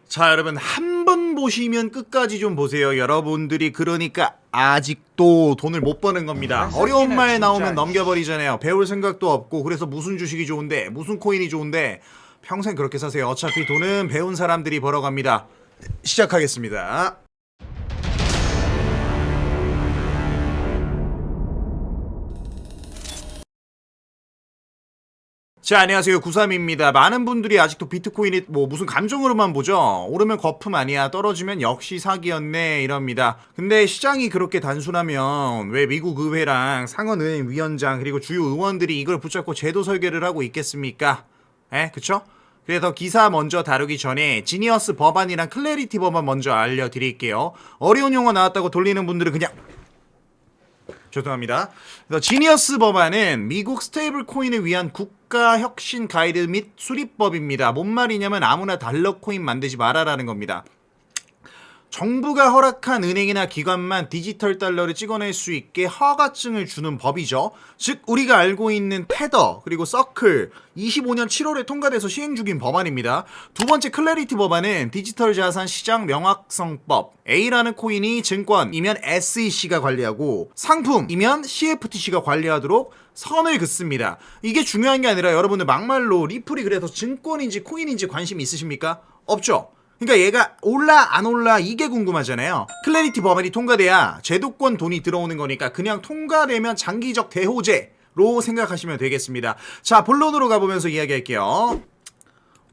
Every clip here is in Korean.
자, 여러분 한 번 보시면 끝까지 좀 보세요. 여러분들이 그러니까 아직도 돈을 못 버는 겁니다. 어려운 말 나오면 넘겨버리잖아요. 배울 생각도 없고. 그래서 무슨 주식이 좋은데, 무슨 코인이 좋은데, 평생 그렇게 사세요. 어차피 돈은 배운 사람들이 벌어갑니다. 시작하겠습니다. 자, 안녕하세요. 93입니다. 많은 분들이 아직도 비트코인이 무슨 감정으로만 보죠. 오르면 거품 아니야, 떨어지면 역시 사기였네 이럽니다. 근데 시장이 그렇게 단순하면 왜 미국 의회랑 상원의회 위원장 그리고 주요 의원들이 이걸 붙잡고 제도 설계를 하고 있겠습니까? 그쵸? 그래서 기사 먼저 다루기 전에 지니어스 법안이랑 클래리티 법안 먼저 알려드릴게요. 어려운 용어 나왔다고 돌리는 분들은 그냥 죄송합니다. 그래서 지니어스 법안은 미국 스테이블 코인을 위한 국가 혁신 가이드 및 수립법입니다. 뭔 말이냐면 아무나 달러 코인 만들지 말아라는 겁니다. 정부가 허락한 은행이나 기관만 디지털 달러를 찍어낼 수 있게 허가증을 주는 법이죠. 즉 우리가 알고 있는 테더 그리고 서클 25년 7월에 통과돼서 시행 중인 법안입니다. 두 번째 클래리티 법안은 디지털 자산 시장 명확성법. A라는 코인이 증권이면 SEC가 관리하고 상품이면 CFTC가 관리하도록 선을 긋습니다. 이게 중요한 게 아니라 여러분들 막말로 리플이 그래서 증권인지 코인인지 관심 있으십니까? 없죠. 그러니까 얘가 올라 안 올라 이게 궁금하잖아요. 클래리티 법안이 통과돼야 제도권 돈이 들어오는 거니까 그냥 통과되면 장기적 대호재로 생각하시면 되겠습니다. 자, 본론으로 가보면서 이야기할게요.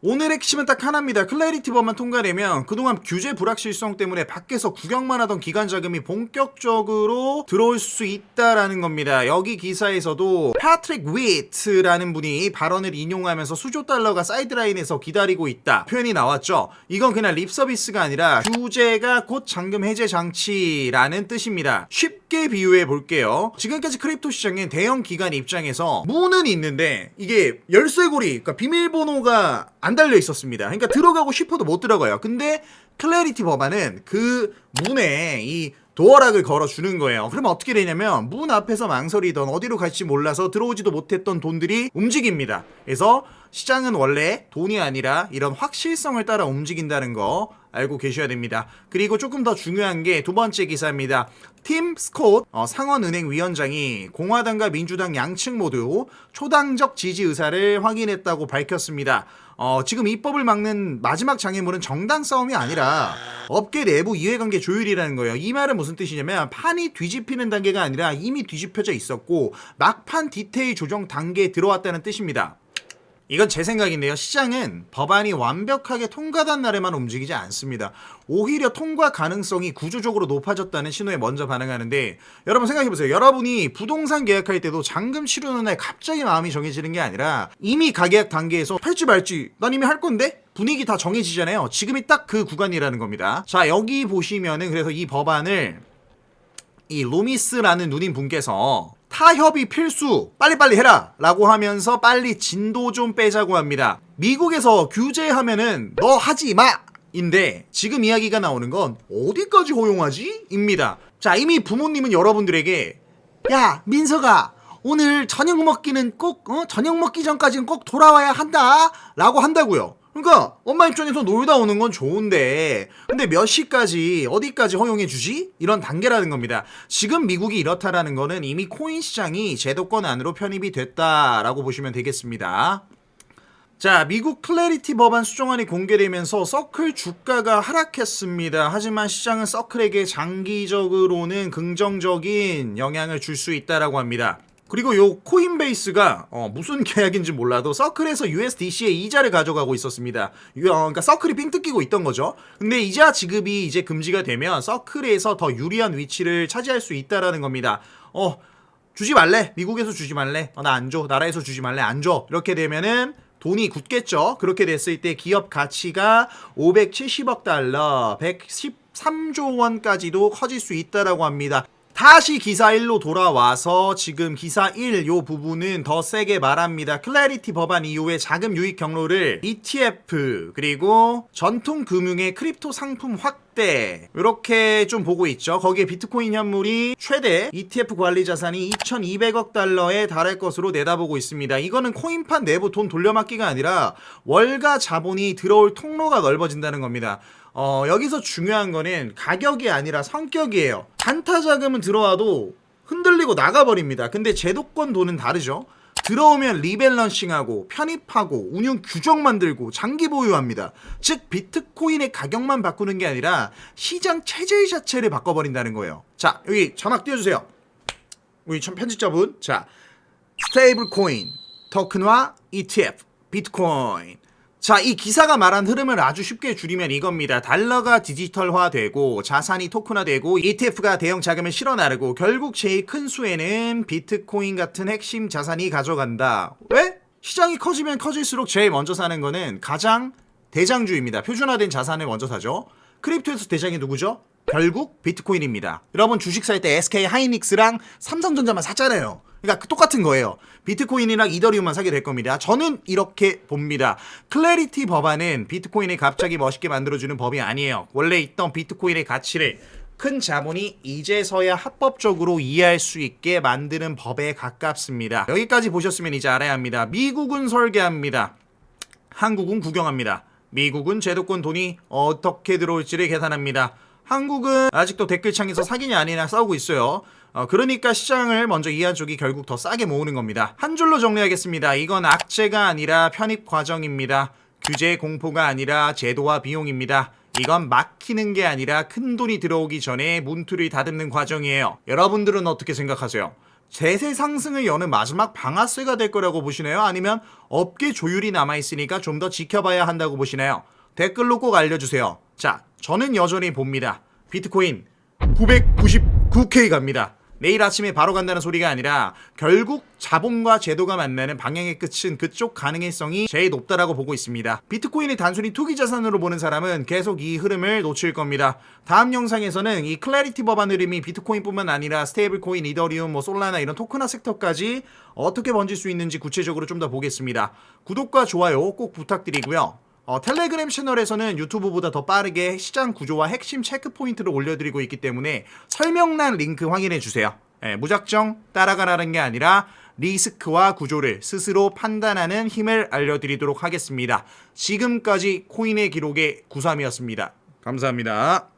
오늘 핵심은 딱 하나입니다. 클래리티 법안 통과되면 그동안 규제 불확실성 때문에 밖에서 구경만 하던 기관 자금이 본격적으로 들어올 수 있다라는 겁니다. 여기 기사에서도 패트릭 위트라는 분이 발언을 인용하면서 수조 달러가 사이드라인에서 기다리고 있다 표현이 나왔죠. 이건 그냥 립서비스가 아니라 규제가 곧 잔금 해제 장치라는 뜻입니다. 쉽게 비유해 볼게요. 지금까지 크립토 시장엔 대형 기관 입장에서 문은 있는데 이게 열쇠고리, 그러니까 비밀번호가 안 달려 있었습니다. 그러니까 들어가고 싶어도 못 들어가요. 근데 클래리티 법안은 그 문에 이 도어락을 걸어주는 거예요. 그러면 어떻게 되냐면 문 앞에서 망설이던 어디로 갈지 몰라서 들어오지도 못했던 돈들이 움직입니다. 그래서 시장은 원래 돈이 아니라 이런 확실성을 따라 움직인다는 거 알고 계셔야 됩니다. 그리고 조금 더 중요한 게 두 번째 기사입니다. 팀 스콧 상원은행 위원장이 공화당과 민주당 양측 모두 초당적 지지 의사를 확인했다고 밝혔습니다. 지금 입법을 막는 마지막 장애물은 정당 싸움이 아니라 업계 내부 이해관계 조율이라는 거예요. 이 말은 무슨 뜻이냐면 판이 뒤집히는 단계가 아니라 이미 뒤집혀져 있었고 막판 디테일 조정 단계에 들어왔다는 뜻입니다. 이건 제 생각인데요. 시장은 법안이 완벽하게 통과된 날에만 움직이지 않습니다. 오히려 통과 가능성이 구조적으로 높아졌다는 신호에 먼저 반응하는데, 여러분 생각해보세요. 여러분이 부동산 계약할 때도 잔금 치르는 날 갑자기 마음이 정해지는 게 아니라 이미 가계약 단계에서 할지 말지 난 이미 할 건데? 분위기 다 정해지잖아요. 지금이 딱 그 구간이라는 겁니다. 자, 여기 보시면은 그래서 이 법안을 이 로미스라는 누님 분께서 타협이 필수, 빨리빨리 해라 라고 하면서 빨리 진도 좀 빼자고 합니다. 미국에서 규제하면은 너 하지 마! 인데 지금 이야기가 나오는 건 어디까지 허용하지? 입니다. 자, 이미 부모님은 여러분들에게 야, 민서가 오늘 저녁 먹기는 꼭 저녁 먹기 전까지는 꼭 돌아와야 한다 라고 한다고요. 그러니까 엄마 입장에서 놀다 오는 건 좋은데 근데 몇 시까지 어디까지 허용해 주지? 이런 단계라는 겁니다. 지금 미국이 이렇다라는 거는 이미 코인 시장이 제도권 안으로 편입이 됐다라고 보시면 되겠습니다. 자, 미국 클래리티 법안 수정안이 공개되면서 서클 주가가 하락했습니다. 하지만 시장은 서클에게 장기적으로는 긍정적인 영향을 줄 수 있다라고 합니다. 그리고 요 코인베이스가 무슨 계약인지 몰라도 서클에서 USDC의 이자를 가져가고 있었습니다. 그러니까 서클이 삥 뜯기고 있던 거죠. 근데 이자 지급이 이제 금지가 되면 서클에서 더 유리한 위치를 차지할 수 있다라는 겁니다. 주지 말래. 미국에서 주지 말래. 나 안 줘. 나라에서 주지 말래. 안 줘. 이렇게 되면은 돈이 굳겠죠. 그렇게 됐을 때 기업 가치가 570억 달러, 113조 원까지도 커질 수 있다라고 합니다. 다시 기사 1로 돌아와서 지금 기사 1 요 부분은 더 세게 말합니다. 클래리티 법안 이후에 자금 유입 경로를 ETF 그리고 전통 금융의 크립토 상품 확대 이렇게 좀 보고 있죠. 거기에 비트코인 현물이 최대 ETF 관리 자산이 2,200억 달러에 달할 것으로 내다보고 있습니다. 이거는 코인판 내부 돈 돌려막기가 아니라 월가 자본이 들어올 통로가 넓어진다는 겁니다. 여기서 중요한 거는 가격이 아니라 성격이에요. 단타 자금은 들어와도 흔들리고 나가버립니다. 근데 제도권 돈은 다르죠. 들어오면 리밸런싱하고 편입하고 운용 규정 만들고 장기 보유합니다. 즉 비트코인의 가격만 바꾸는 게 아니라 시장 체제 자체를 바꿔버린다는 거예요. 자, 여기 자막 띄워주세요. 우리 편집자분. 자, 스테이블 코인, 토큰화, ETF, 비트코인. 자, 이 기사가 말한 흐름을 아주 쉽게 줄이면 이겁니다. 달러가 디지털화되고 자산이 토큰화되고 ETF가 대형 자금을 실어 나르고 결국 제일 큰 수혜는 비트코인 같은 핵심 자산이 가져간다. 왜? 시장이 커지면 커질수록 제일 먼저 사는 거는 가장 대장주입니다. 표준화된 자산을 먼저 사죠. 크립토에서 대장이 누구죠? 결국 비트코인입니다. 여러분 주식 살 때 SK 하이닉스랑 삼성전자만 샀잖아요. 그러니까 똑같은 거예요. 비트코인이랑 이더리움만 사게 될 겁니다. 저는 이렇게 봅니다. 클래리티 법안은 비트코인을 갑자기 멋있게 만들어주는 법이 아니에요. 원래 있던 비트코인의 가치를 큰 자본이 이제서야 합법적으로 이해할 수 있게 만드는 법에 가깝습니다. 여기까지 보셨으면 이제 알아야 합니다. 미국은 설계합니다. 한국은 구경합니다. 미국은 제도권 돈이 어떻게 들어올지를 계산합니다. 한국은 아직도 댓글창에서 사기냐 아니냐 싸우고 있어요. 그러니까 시장을 먼저 이해한 쪽이 결국 더 싸게 모으는 겁니다. 한 줄로 정리하겠습니다. 이건 악재가 아니라 편입 과정입니다. 규제 공포가 아니라 제도와 비용입니다. 이건 막히는 게 아니라 큰 돈이 들어오기 전에 문틀을 다듬는 과정이에요. 여러분들은 어떻게 생각하세요? 대세 상승을 여는 마지막 방아쇠가 될 거라고 보시나요? 아니면 업계 조율이 남아있으니까 좀 더 지켜봐야 한다고 보시나요? 댓글로 꼭 알려주세요. 자, 저는 여전히 봅니다. 비트코인 999K 갑니다. 내일 아침에 바로 간다는 소리가 아니라 결국 자본과 제도가 만나는 방향의 끝은 그쪽 가능성이 제일 높다라고 보고 있습니다. 비트코인을 단순히 투기 자산으로 보는 사람은 계속 이 흐름을 놓칠 겁니다. 다음 영상에서는 이 클래리티 법안 흐름이 비트코인뿐만 아니라 스테이블코인, 이더리움, 솔라나 이런 토큰화 섹터까지 어떻게 번질 수 있는지 구체적으로 좀 더 보겠습니다. 구독과 좋아요 꼭 부탁드리고요. 텔레그램 채널에서는 유튜브보다 더 빠르게 시장 구조와 핵심 체크 포인트를 올려드리고 있기 때문에 설명란 링크 확인해주세요. 무작정 따라가라는 게 아니라 리스크와 구조를 스스로 판단하는 힘을 알려드리도록 하겠습니다. 지금까지 코인의 기록의 93이었습니다. 감사합니다.